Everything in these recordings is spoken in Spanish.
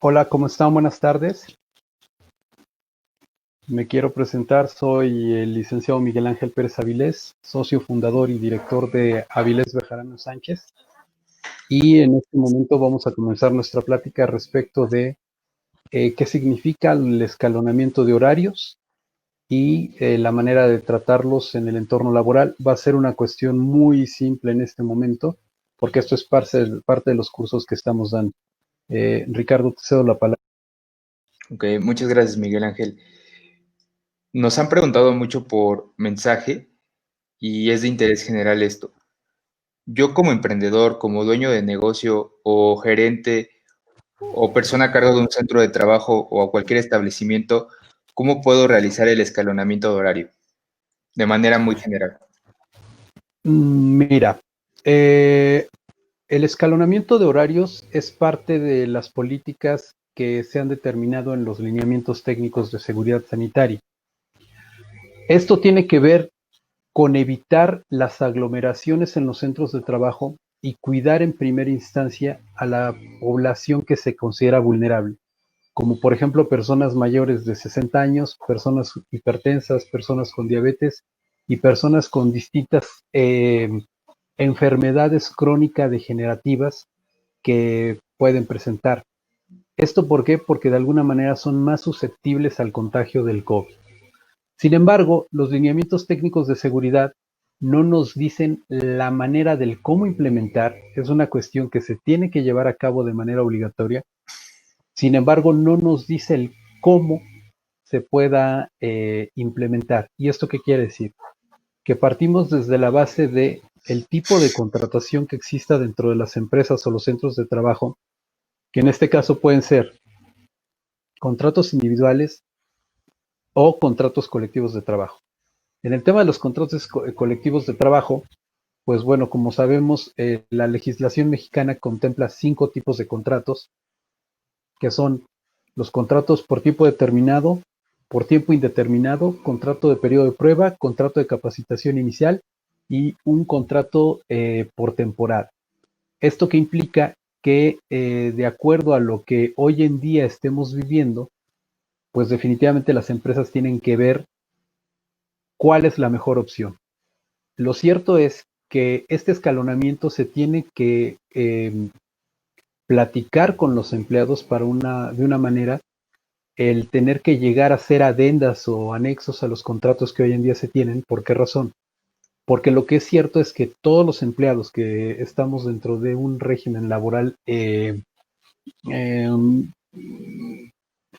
Hola, ¿cómo están? Buenas tardes. Me quiero presentar, soy el licenciado Miguel Ángel Pérez Avilés, socio fundador y director de Avilés Bejarano Sánchez. Y en este momento vamos a comenzar nuestra plática respecto de qué significa el escalonamiento de horarios y la manera de tratarlos en el entorno laboral. Va a ser una cuestión muy simple en este momento, porque esto es parte de los cursos que estamos dando. Ricardo, te cedo la palabra. Ok, muchas gracias, Miguel Ángel. Nos han preguntado mucho por mensaje y es de interés general esto. Yo como emprendedor, como dueño de negocio o gerente o persona a cargo de un centro de trabajo o a cualquier establecimiento, ¿cómo puedo realizar el escalonamiento de horario? De manera muy general. Mira, eh, el escalonamiento de horarios es parte de las políticas que se han determinado en los lineamientos técnicos de seguridad sanitaria. Esto tiene que ver con evitar las aglomeraciones en los centros de trabajo y cuidar en primera instancia a la población que se considera vulnerable, como por ejemplo personas mayores de 60 años, personas hipertensas, personas con diabetes y personas con distintas enfermedades crónicas degenerativas que pueden presentar. ¿Esto por qué? Porque de alguna manera son más susceptibles al contagio del COVID. Sin embargo, los lineamientos técnicos de seguridad no nos dicen la manera del cómo implementar, es una cuestión que se tiene que llevar a cabo de manera obligatoria. Sin embargo, no nos dice el cómo se pueda implementar. ¿Y esto qué quiere decir? Que partimos desde la base de el tipo de contratación que exista dentro de las empresas o los centros de trabajo, que en este caso pueden ser contratos individuales o contratos colectivos de trabajo. En el tema de los contratos colectivos de trabajo, pues bueno, como sabemos, la legislación mexicana contempla 5 tipos de contratos, que son los contratos por tiempo determinado, por tiempo indeterminado, contrato de periodo de prueba, contrato de capacitación inicial y un contrato por temporada. ¿Esto que implica? Que de acuerdo a lo que hoy en día estemos viviendo, pues definitivamente las empresas tienen que ver cuál es la mejor opción. Lo cierto es que este escalonamiento se tiene que platicar con los empleados de una manera, el tener que llegar a hacer adendas o anexos a los contratos que hoy en día se tienen. ¿Por qué razón? Porque lo que es cierto es que todos los empleados que estamos dentro de un régimen laboral eh,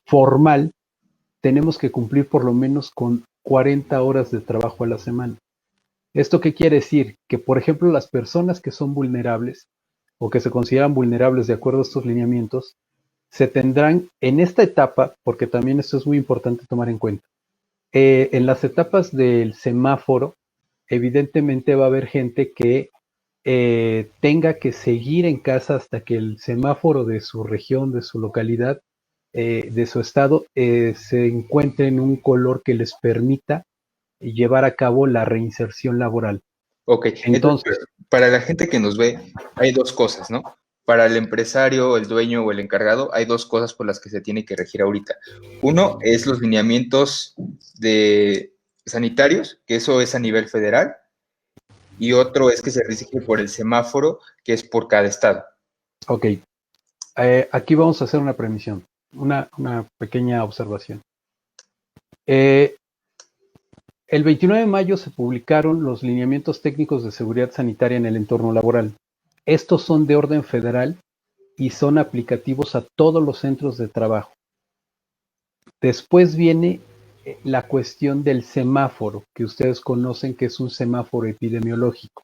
formal, tenemos que cumplir por lo menos con 40 horas de trabajo a la semana. ¿Esto qué quiere decir? Que, por ejemplo, las personas que son vulnerables o que se consideran vulnerables de acuerdo a estos lineamientos, se tendrán en esta etapa, porque también esto es muy importante tomar en cuenta, en las etapas del semáforo, evidentemente va a haber gente que tenga que seguir en casa hasta que el semáforo de su región, de su localidad, de su estado, se encuentre en un color que les permita llevar a cabo la reinserción laboral. Ok, entonces, Entonces, para la gente que nos ve, hay dos cosas, ¿no? Para el empresario, el dueño o el encargado, hay dos cosas por las que se tiene que regir ahorita. Uno es los lineamientos de sanitarios, que eso es a nivel federal, y otro es que se rige por el semáforo, que es por cada estado. ok, aquí vamos a hacer una premisión, una pequeña observación. Eh, el 29 de mayo se publicaron los lineamientos técnicos de seguridad sanitaria en el entorno laboral. Estos son de orden federal y son aplicativos a todos los centros de trabajo. Después viene la cuestión del semáforo, que ustedes conocen que es un semáforo epidemiológico.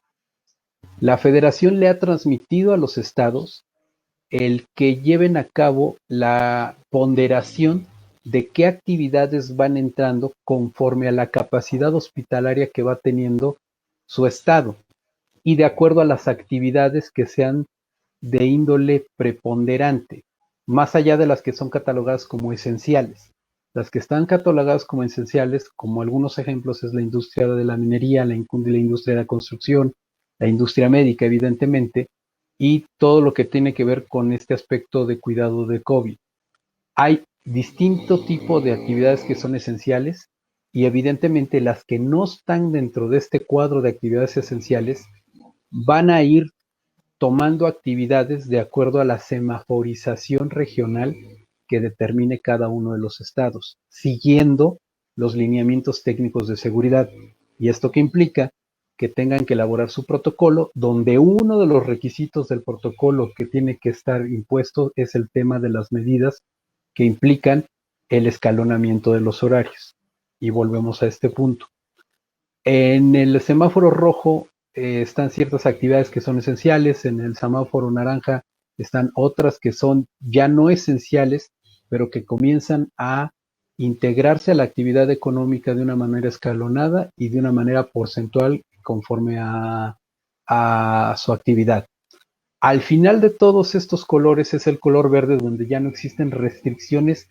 La federación le ha transmitido a los estados el que lleven a cabo la ponderación de qué actividades van entrando conforme a la capacidad hospitalaria que va teniendo su estado y de acuerdo a las actividades que sean de índole preponderante, más allá de las que son catalogadas como esenciales. Las que están catalogadas como esenciales, como algunos ejemplos, es la industria de la minería, la industria de la construcción, la industria médica, evidentemente, y todo lo que tiene que ver con este aspecto de cuidado de COVID. Hay distinto tipo de actividades que son esenciales y evidentemente las que no están dentro de este cuadro de actividades esenciales van a ir tomando actividades de acuerdo a la semaforización regional que determine cada uno de los estados, siguiendo los lineamientos técnicos de seguridad. ¿Y esto qué implica? Que tengan que elaborar su protocolo, donde uno de los requisitos del protocolo que tiene que estar impuesto es el tema de las medidas que implican el escalonamiento de los horarios. Y volvemos a este punto. En el semáforo rojo están ciertas actividades que son esenciales, en el semáforo naranja están otras que son ya no esenciales, pero que comienzan a integrarse a la actividad económica de una manera escalonada y de una manera porcentual conforme a su actividad. Al final de todos estos colores es el color verde, donde ya no existen restricciones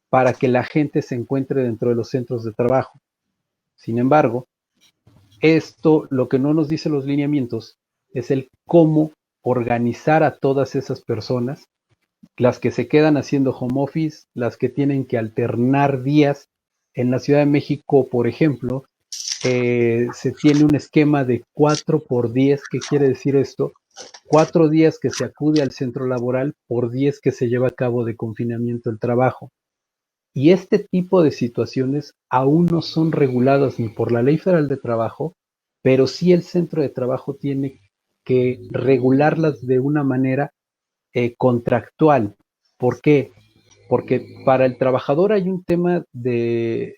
para que la gente se encuentre dentro de los centros de trabajo. Sin embargo, esto, lo que no nos dicen los lineamientos, es el cómo organizar a todas esas personas, las que se quedan haciendo home office, las que tienen que alternar días. En la Ciudad de México, por ejemplo, se tiene un esquema de 4 por 10. ¿Qué quiere decir esto? 4 días que se acude al centro laboral por 10 que se lleva a cabo de confinamiento el trabajo. Y este tipo de situaciones aún no son reguladas ni por la Ley Federal de Trabajo, pero sí el centro de trabajo tiene que regularlas de una manera contractual. ¿Por qué? Porque para el trabajador hay un tema de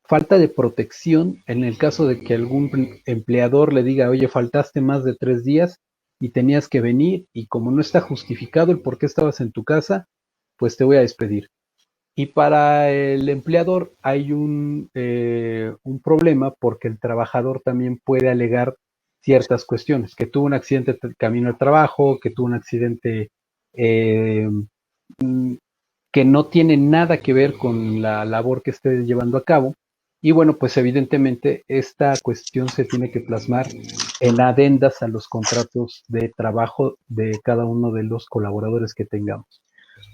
falta de protección en el caso de que algún empleador le diga, oye, faltaste más de 3 días y tenías que venir y como no está justificado el por qué estabas en tu casa, pues te voy a despedir. Y para el empleador hay un problema porque el trabajador también puede alegar ciertas cuestiones, que tuvo un accidente camino al trabajo, que tuvo un accidente eh, que no tiene nada que ver con la labor que esté llevando a cabo. Y bueno, pues evidentemente esta cuestión se tiene que plasmar en adendas a los contratos de trabajo de cada uno de los colaboradores que tengamos.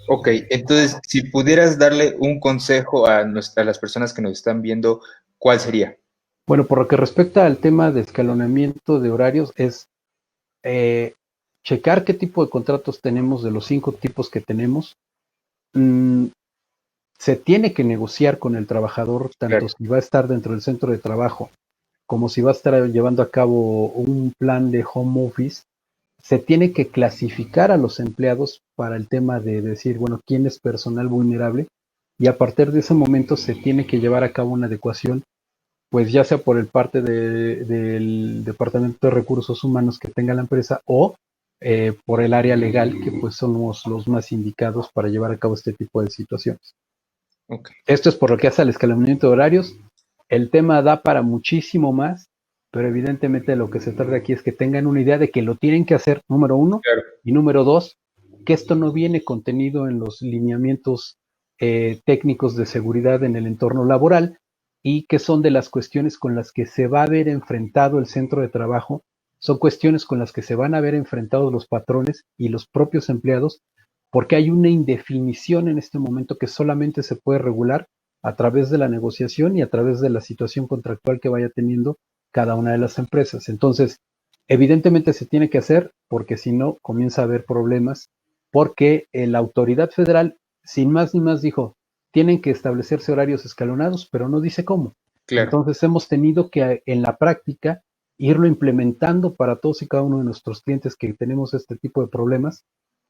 Ok, entonces, si pudieras darle un consejo a las personas que nos están viendo, ¿cuál sería? Bueno, por lo que respecta al tema de escalonamiento de horarios, es eh, checar qué tipo de contratos tenemos de los 5 tipos que tenemos. Mm, Se tiene que negociar con el trabajador, Claro, tanto si va a estar dentro del centro de trabajo como si va a estar llevando a cabo un plan de home office. Se tiene que clasificar a los empleados para el tema de decir, bueno, quién es personal vulnerable y a partir de ese momento se tiene que llevar a cabo una adecuación, pues ya sea por el parte del Departamento de Recursos Humanos que tenga la empresa o por el área legal, que pues somos los más indicados para llevar a cabo este tipo de situaciones. ok, Esto es por lo que hace al escalonamiento de horarios. El tema da para muchísimo más, pero evidentemente lo que se trata aquí es que tengan una idea de que lo tienen que hacer, número uno, claro, y número dos, que esto no viene contenido en los lineamientos técnicos de seguridad en el entorno laboral y que son de las cuestiones con las que se va a ver enfrentado el centro de trabajo, son cuestiones con las que se van a ver enfrentados los patrones y los propios empleados, porque hay una indefinición en este momento que solamente se puede regular a través de la negociación y a través de la situación contractual que vaya teniendo cada una de las empresas. Entonces, evidentemente se tiene que hacer porque si no comienza a haber problemas porque la autoridad federal, sin más ni más, dijo, tienen que establecerse horarios escalonados, pero no dice cómo. claro. Entonces hemos tenido que en la práctica irlo implementando para todos y cada uno de nuestros clientes que tenemos este tipo de problemas.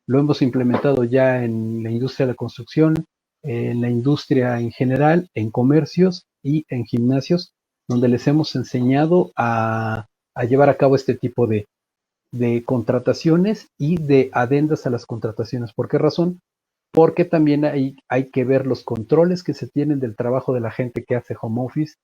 Lo hemos implementado ya en la industria de la construcción, en la industria en general, en comercios y en gimnasios, donde les hemos enseñado a llevar a cabo este tipo de contrataciones y de adendas a las contrataciones. ¿Por qué razón? Porque también hay que ver los controles que se tienen del trabajo de la gente que hace home office,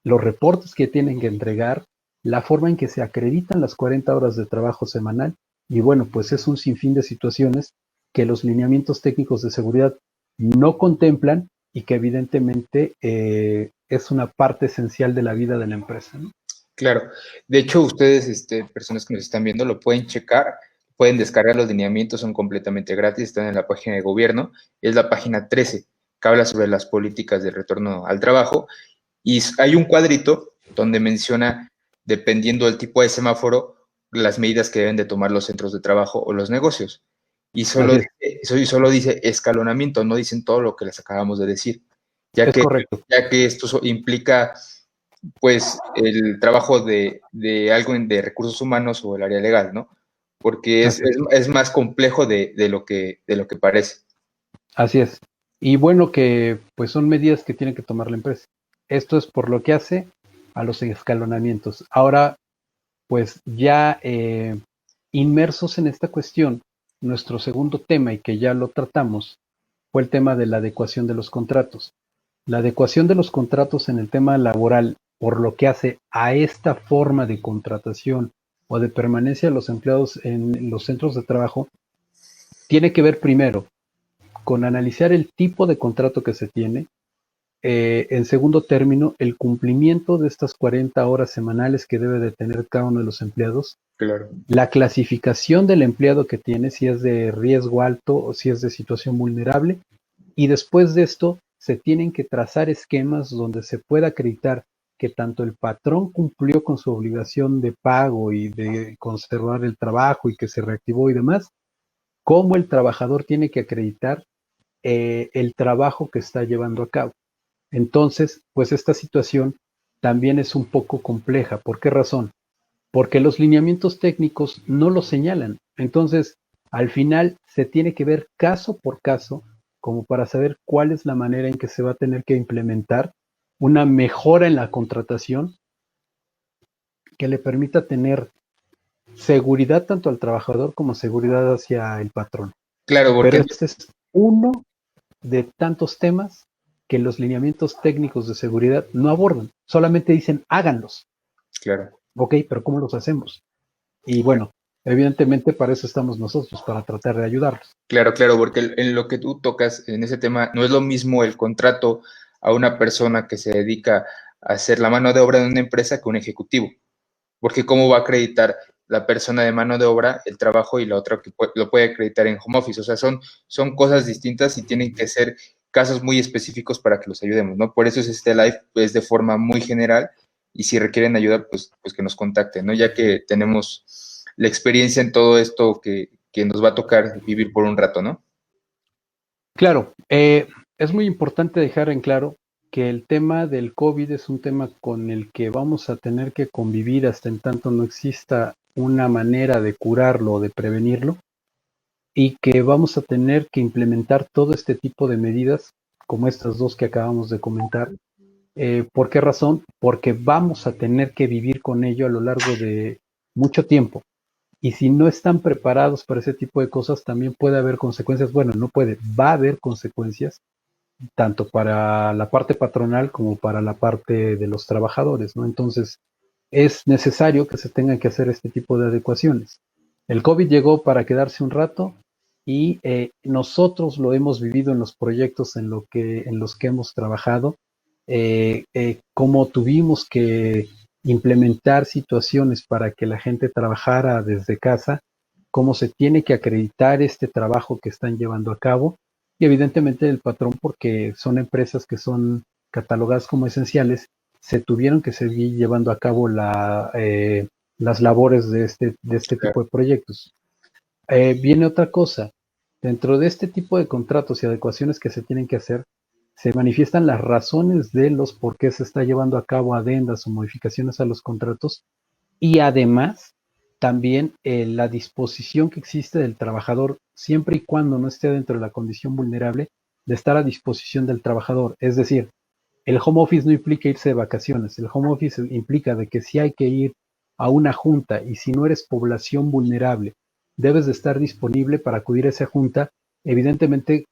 los reportes que tienen que entregar, la forma en que se acreditan las 40 horas de trabajo semanal y bueno, pues es un sinfín de situaciones que los lineamientos técnicos de seguridad no contemplan y que evidentemente es una parte esencial de la vida de la empresa, ¿no? Claro. De hecho, ustedes, personas que nos están viendo, lo pueden checar, pueden descargar los lineamientos, son completamente gratis, están en la página de gobierno, es la página 13, que habla sobre las políticas de retorno al trabajo, y hay un cuadrito donde menciona, dependiendo del tipo de semáforo, las medidas que deben de tomar los centros de trabajo o los negocios. Y Así es, solo dice escalonamiento, no dicen todo lo que les acabamos de decir, ya es que, correcto. ya que esto implica pues el trabajo de algo de recursos humanos o el área legal, ¿no? Porque Así es. es más complejo de lo que parece. Así es. Y bueno que pues son medidas que tiene que tomar la empresa. Esto es por lo que hace a los escalonamientos. Ahora, pues ya inmersos en esta cuestión, nuestro segundo tema, y que ya lo tratamos, fue el tema de la adecuación de los contratos. La adecuación de los contratos en el tema laboral, por lo que hace a esta forma de contratación o de permanencia de los empleados en los centros de trabajo, tiene que ver primero con analizar el tipo de contrato que se tiene. En segundo término, el cumplimiento de estas 40 horas semanales que debe de tener cada uno de los empleados, Claro. la clasificación del empleado que tiene, si es de riesgo alto o si es de situación vulnerable, y después de esto se tienen que trazar esquemas donde se pueda acreditar que tanto el patrón cumplió con su obligación de pago y de conservar el trabajo y que se reactivó y demás, como el trabajador tiene que acreditar el trabajo que está llevando a cabo. Entonces, pues esta situación también es un poco compleja. ¿Por qué razón? Porque los lineamientos técnicos no lo señalan. Entonces, al final se tiene que ver caso por caso como para saber cuál es la manera en que se va a tener que implementar una mejora en la contratación que le permita tener seguridad tanto al trabajador como seguridad hacia el patrón. Claro, Pero porque este es uno de tantos temas que los lineamientos técnicos de seguridad no abordan, solamente dicen háganlos. claro. Ok, pero ¿cómo los hacemos? Y bueno, evidentemente para eso estamos nosotros, para tratar de ayudarlos. Claro, claro, porque en lo que tú tocas en ese tema no es lo mismo el contrato a una persona que se dedica a hacer la mano de obra de una empresa que un ejecutivo, porque cómo va a acreditar la persona de mano de obra el trabajo y la otra que lo puede acreditar en home office. O sea, son cosas distintas y tienen que ser casos muy específicos para que los ayudemos, ¿no? Por eso es este live, pues de forma muy general, y si requieren ayuda, pues que nos contacten, ¿no? Ya que tenemos la experiencia en todo esto que nos va a tocar vivir por un rato, ¿no? Claro, es muy importante dejar en claro que el tema del COVID es un tema con el que vamos a tener que convivir hasta en tanto no exista una manera de curarlo o de prevenirlo, y que vamos a tener que implementar todo este tipo de medidas como estas dos que acabamos de comentar. ¿Por qué razón? Porque vamos a tener que vivir con ello a lo largo de mucho tiempo. Y si no están preparados para ese tipo de cosas, también puede haber consecuencias. Bueno, no puede, va a haber consecuencias, tanto para la parte patronal como para la parte de los trabajadores, ¿no? Entonces, es necesario que se tengan que hacer este tipo de adecuaciones. El COVID llegó para quedarse un rato y nosotros lo hemos vivido en los proyectos en los que hemos trabajado, cómo tuvimos que implementar situaciones para que la gente trabajara desde casa, cómo se tiene que acreditar este trabajo que están llevando a cabo y evidentemente el patrón, porque son empresas que son catalogadas como esenciales, se tuvieron que seguir llevando a cabo las labores de este tipo de proyectos. Viene otra cosa. Dentro de este tipo de contratos y adecuaciones que se tienen que hacer, se manifiestan las razones de los por qué se está llevando a cabo adendas o modificaciones a los contratos y además también la disposición que existe del trabajador, siempre y cuando no esté dentro de la condición vulnerable, de estar a disposición del trabajador. Es decir, el home office no implica irse de vacaciones, el home office implica de que si hay que ir a una junta y si no eres población vulnerable, debes de estar disponible para acudir a esa junta, evidentemente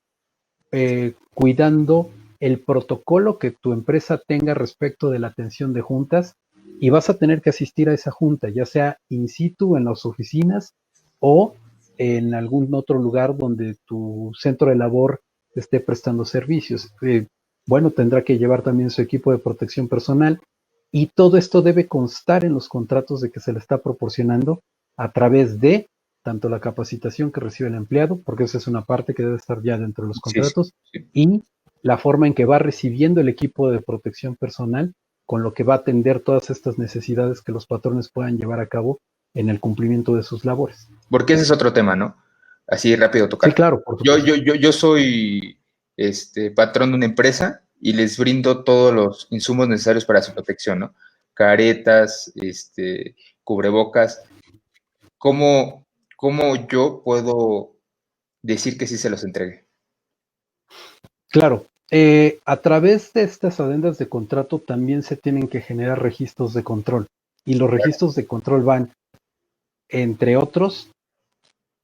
cuidando el protocolo que tu empresa tenga respecto de la atención de juntas, y vas a tener que asistir a esa junta, ya sea in situ en las oficinas o en algún otro lugar donde tu centro de labor esté prestando servicios. Bueno, tendrá que llevar también su equipo de protección personal y todo esto debe constar en los contratos de que se le está proporcionando a través de tanto la capacitación que recibe el empleado, porque esa es una parte que debe estar ya dentro de los Sí, sí, contratos, sí. y la forma en que va recibiendo el equipo de protección personal, con lo que va a atender todas estas necesidades que los patrones puedan llevar a cabo en el cumplimiento de sus labores. Porque ese es otro tema, ¿no? Así rápido Sí, tocar. claro, por Yo, supuesto. yo, yo, yo soy patrón de una empresa y les brindo todos los insumos necesarios para su protección, ¿no? Caretas, cubrebocas. ¿Cómo, cómo yo puedo decir que sí se los entregue? Claro, a través de estas adendas de contrato también se tienen que generar registros de control. Y los registros de control van, entre otros,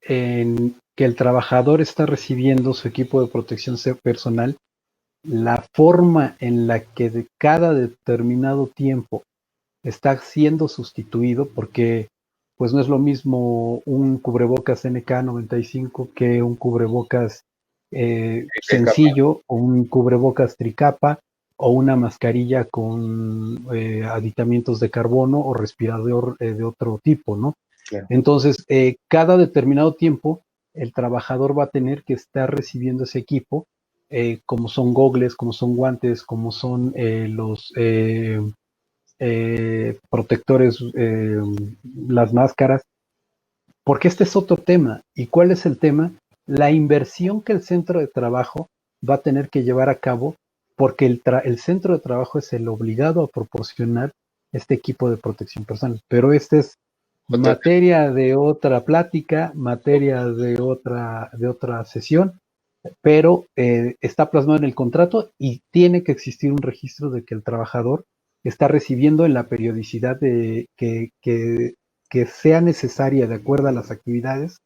en que el trabajador está recibiendo su equipo de protección personal, la forma en la que de cada determinado tiempo está siendo sustituido, porque pues no es lo mismo un cubrebocas NK95 que un cubrebocas ¿Qué capa? sencillo o un cubrebocas tricapa o una mascarilla con aditamentos de carbono o respirador de otro tipo, ¿no? Claro. Entonces, cada determinado tiempo, el trabajador va a tener que estar recibiendo ese equipo, como son gogles, como son guantes, como son los protectores, las máscaras, porque este es otro tema. ¿Y cuál es el tema? La inversión que el centro de trabajo va a tener que llevar a cabo, porque el centro de trabajo es el obligado a proporcionar este equipo de protección personal. Pero este es Otro materia de otra plática, materia de otra sesión, pero está plasmado en el contrato y tiene que existir un registro de que el trabajador está recibiendo en la periodicidad que sea necesaria de acuerdo a las actividades,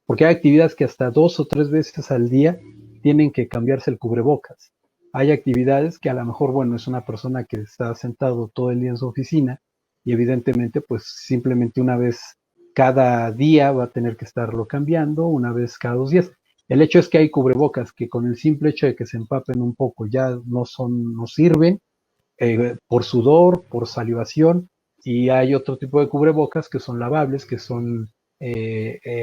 porque hay actividades que hasta 2 o 3 veces al día tienen que cambiarse el cubrebocas. Hay actividades que a lo mejor, bueno, es una persona que está sentado todo el día en su oficina y evidentemente pues simplemente una vez cada día va a tener que estarlo cambiando, una vez cada 2 días. El hecho es que hay cubrebocas que con el simple hecho de que se empapen un poco ya no sirven, por sudor, por salivación, y hay otro tipo de cubrebocas que son lavables, que son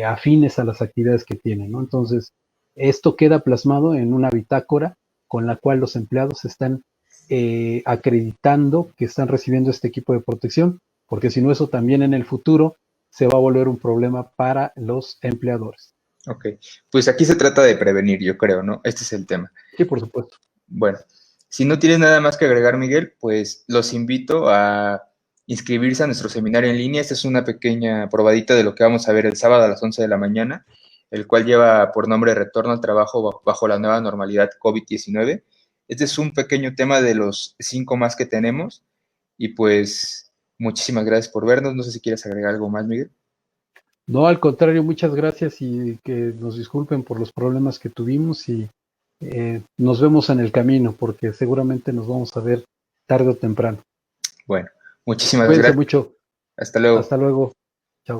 afines a las actividades que tienen, ¿no? Entonces, esto queda plasmado en una bitácora con la cual los empleados están acreditando que están recibiendo este equipo de protección, porque si no, eso también en el futuro se va a volver un problema para los empleadores. Ok, pues aquí se trata de prevenir, yo creo, ¿no? Este es el tema. Sí, por supuesto. Bueno, si no tienes nada más que agregar, Miguel, pues los invito a inscribirse a nuestro seminario en línea. Esta es una pequeña probadita de lo que vamos a ver el sábado a las 11 de la mañana, el cual lleva por nombre Retorno al trabajo bajo la nueva normalidad COVID-19. Este es un pequeño tema de los 5 más que tenemos y pues muchísimas gracias por vernos. No sé si quieres agregar algo más, Miguel. No, al contrario, muchas gracias y que nos disculpen por los problemas que tuvimos y nos vemos en el camino porque seguramente nos vamos a ver tarde o temprano. Bueno, muchísimas Cuídense gracias. mucho. Hasta luego. Hasta luego. Chao.